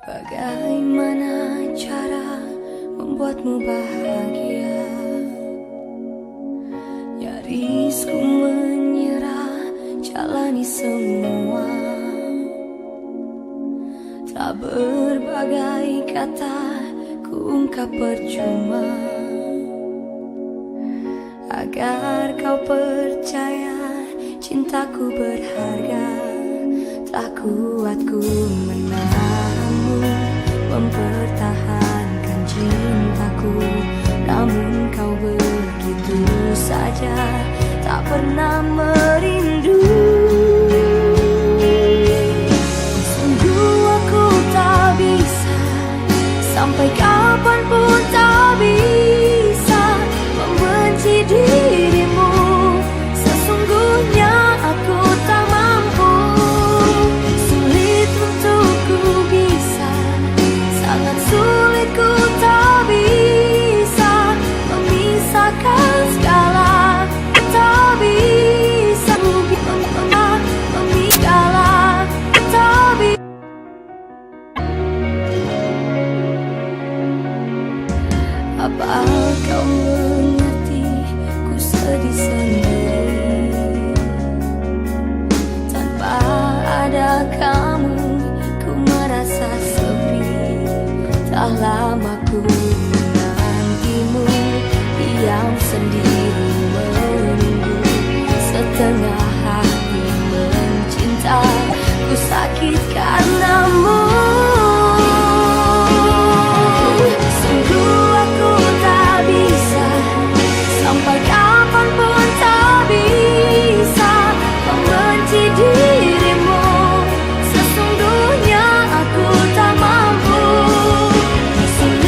Bagaimana cara membuatmu bahagia? Nyaris ku menyerah, jalani semua. Tak berbagai kata ku ungkap percuma, agar kau percaya cintaku berharga. Tak kuat ku menahanmu, mempertahankan cintaku. Namun kau begitu saja, tak pernah merindu. Sungguh aku tak bisa, sampai kapanpun tak bisa membenci dirimu. Sesungguhnya aku tak mampu, sulit untuk ku bisa, sangat sulit ku tak bisa memisahkan segala. Tak bisa memisahkan segala. Tak bisa. Apa kau mengerti, ku sedih sendiri.